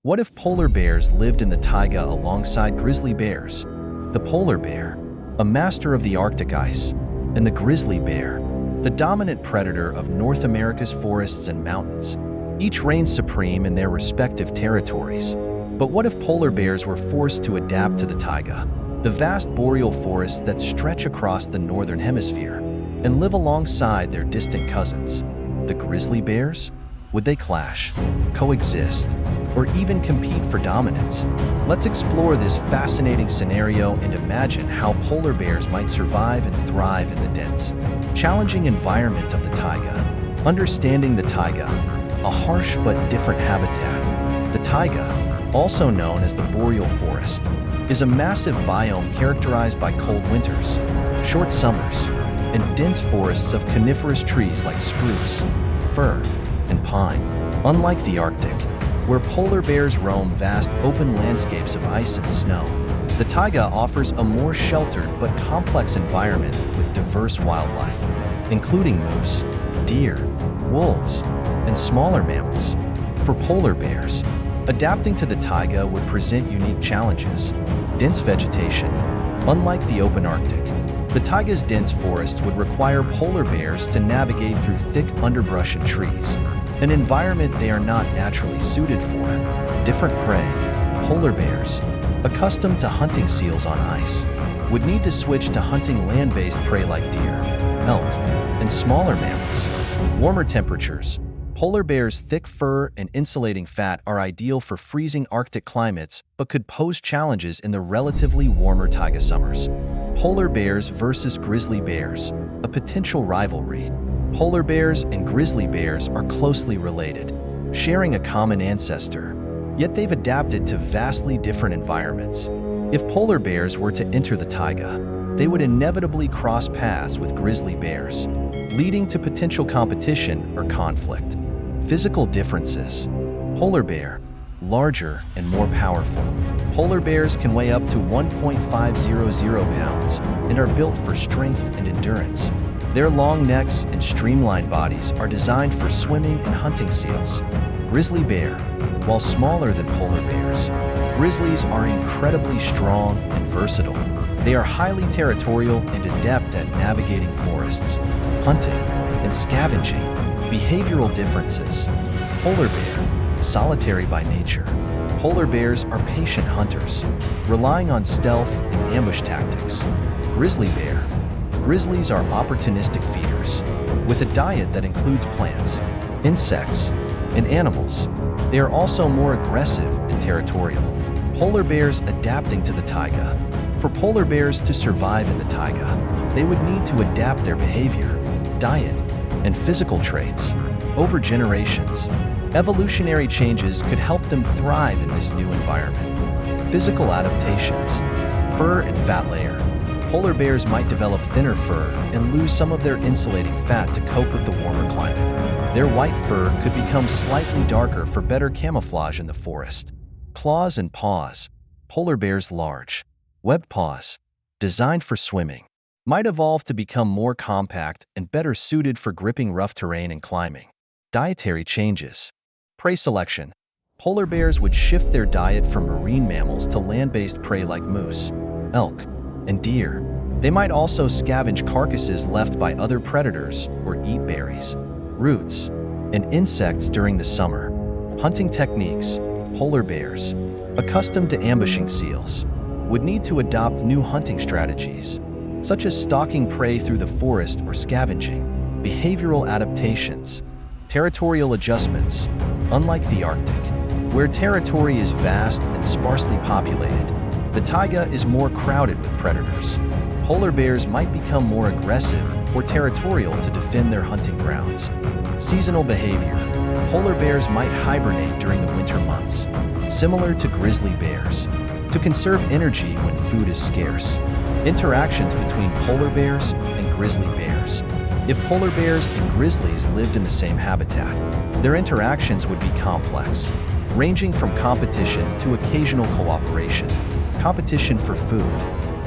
What if polar bears lived in the taiga alongside grizzly bears? The polar bear, a master of the Arctic ice, and the grizzly bear, the dominant predator of North America's forests and mountains. Each reigns supreme in their respective territories. But what if polar bears were forced to adapt to the taiga, the vast boreal forests that stretch across the northern hemisphere, and live alongside their distant cousins, the grizzly bears? Would they clash, coexist, or even compete for dominance? Let's explore this fascinating scenario and imagine how polar bears might survive and thrive in the dense, challenging environment of the taiga. Understanding the taiga, a harsh but different habitat. The taiga, also known as the boreal forest, is a massive biome characterized by cold winters, short summers, and dense forests of coniferous trees like spruce, fir, and pine. Unlike the Arctic, where polar bears roam vast open landscapes of ice and snow, the taiga offers a more sheltered but complex environment with diverse wildlife, including moose, deer, wolves, and smaller mammals. For polar bears, adapting to the taiga would present unique challenges. Dense vegetation. Unlike the open Arctic, the taiga's dense forest would require polar bears to navigate through thick underbrush and trees, an environment they are not naturally suited for. Different prey. Polar bears, accustomed to hunting seals on ice, would need to switch to hunting land-based prey like deer, elk, and smaller mammals. Warmer temperatures. Polar bears' thick fur and insulating fat are ideal for freezing Arctic climates but could pose challenges in the relatively warmer taiga summers. Polar bears versus grizzly bears, a potential rivalry. Polar bears and grizzly bears are closely related, sharing a common ancestor, yet they've adapted to vastly different environments. If polar bears were to enter the taiga, they would inevitably cross paths with grizzly bears, leading to potential competition or conflict. Physical differences. Polar bear, larger and more powerful. Polar bears can weigh up to 1.500 pounds and are built for strength and endurance. Their long necks and streamlined bodies are designed for swimming and hunting seals. Grizzly bear, while smaller than polar bears, grizzlies are incredibly strong and versatile. They are highly territorial and adept at navigating forests, hunting, and scavenging. Behavioral differences. Polar bear, solitary by nature. Polar bears are patient hunters, relying on stealth and ambush tactics. Grizzly bear. Grizzlies are opportunistic feeders, with a diet that includes plants, insects, and animals. They are also more aggressive and territorial. Polar bears adapting to the taiga. For polar bears to survive in the taiga, they would need to adapt their behavior, diet, and physical traits over generations. Evolutionary changes could help them thrive in this new environment. Physical adaptations. Fur and fat layer. Polar bears might develop thinner fur and lose some of their insulating fat to cope with the warmer climate. Their white fur could become slightly darker for better camouflage in the forest. Claws and paws. Polar bears' large, webbed paws, designed for swimming, might evolve to become more compact and better suited for gripping rough terrain and climbing. Dietary changes. Prey selection. Polar bears would shift their diet from marine mammals to land-based prey like moose, elk, and deer. They might also scavenge carcasses left by other predators or eat berries, roots, and insects during the summer. Hunting techniques. Polar bears, accustomed to ambushing seals, would need to adopt new hunting strategies, such as stalking prey through the forest or scavenging. Behavioral adaptations. Territorial adjustments. Unlike the Arctic, where territory is vast and sparsely populated, the taiga is more crowded with predators. Polar bears might become more aggressive or territorial to defend their hunting grounds. Seasonal behavior. Polar bears might hibernate during the winter months, similar to grizzly bears, to conserve energy when food is scarce. Interactions between polar bears and grizzly bears. If polar bears and grizzlies lived in the same habitat, their interactions would be complex, ranging from competition to occasional cooperation. Competition for food.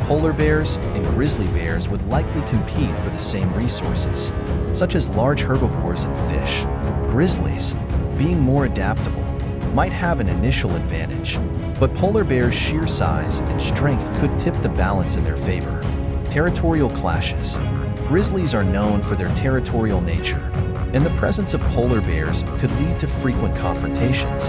Polar bears and grizzly bears would likely compete for the same resources, such as large herbivores and fish. Grizzlies, being more adaptable, might have an initial advantage, but polar bears' sheer size and strength could tip the balance in their favor. Territorial clashes. Grizzlies are known for their territorial nature, and the presence of polar bears could lead to frequent confrontations.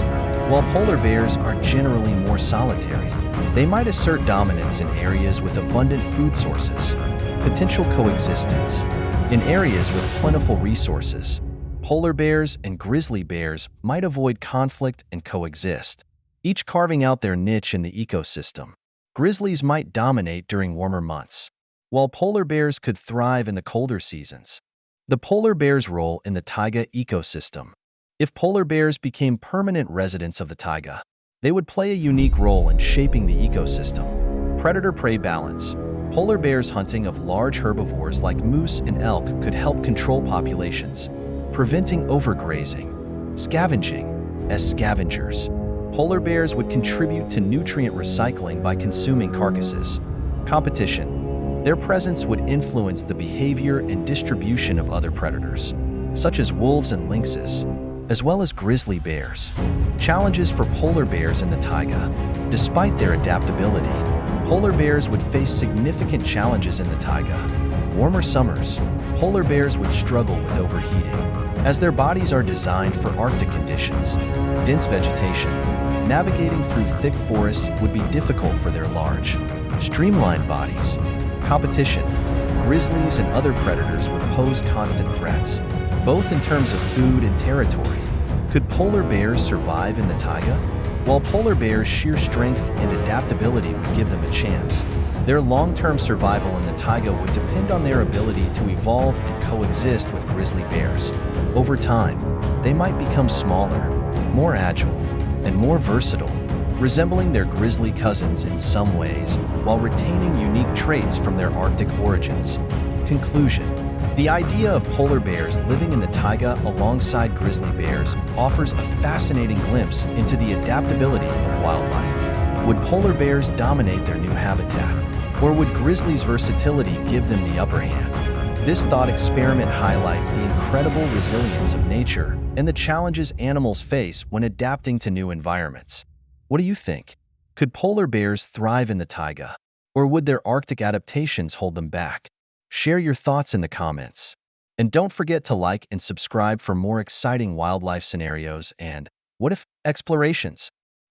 While polar bears are generally more solitary, they might assert dominance in areas with abundant food sources. Potential coexistence. In areas with plentiful resources, polar bears and grizzly bears might avoid conflict and coexist, each carving out their niche in the ecosystem. Grizzlies might dominate during warmer months, while polar bears could thrive in the colder seasons. The polar bear's role in the taiga ecosystem. If polar bears became permanent residents of the taiga, they would play a unique role in shaping the ecosystem. Predator-prey balance. Polar bears hunting of large herbivores like moose and elk could help control populations, preventing overgrazing. Scavenging. As scavengers, polar bears would contribute to nutrient recycling by consuming carcasses. Competition. Their presence would influence the behavior and distribution of other predators, such as wolves and lynxes, as well as grizzly bears. Challenges for polar bears in the taiga. Despite their adaptability, polar bears would face significant challenges in the taiga. Warmer summers, polar bears would struggle with overheating, as their bodies are designed for Arctic conditions. Dense vegetation. Navigating through thick forests would be difficult for their large, streamlined bodies. Competition. Grizzlies and other predators would pose constant threats, both in terms of food and territory. Could polar bears survive in the taiga? While polar bears' sheer strength and adaptability would give them a chance, their long-term survival in the taiga would depend on their ability to evolve and coexist with grizzly bears. Over time, they might become smaller, more agile, and more versatile, resembling their grizzly cousins in some ways, while retaining unique traits from their Arctic origins. Conclusion. The idea of polar bears living in the taiga alongside grizzly bears offers a fascinating glimpse into the adaptability of wildlife. Would polar bears dominate their new habitat, or would grizzlies' versatility give them the upper hand? This thought experiment highlights the incredible resilience of nature and the challenges animals face when adapting to new environments. What do you think? Could polar bears thrive in the taiga, or would their Arctic adaptations hold them back? Share your thoughts in the comments. And don't forget to like and subscribe for more exciting wildlife scenarios and what-if explorations.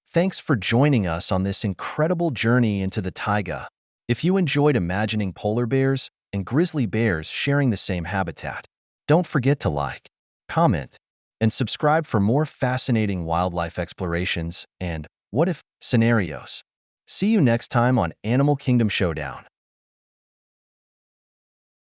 Thanks for joining us on this incredible journey into the taiga. If you enjoyed imagining polar bears and grizzly bears sharing the same habitat, don't forget to like, comment, and subscribe for more fascinating wildlife explorations and what-if scenarios. See you next time on Animal Kingdom Showdown.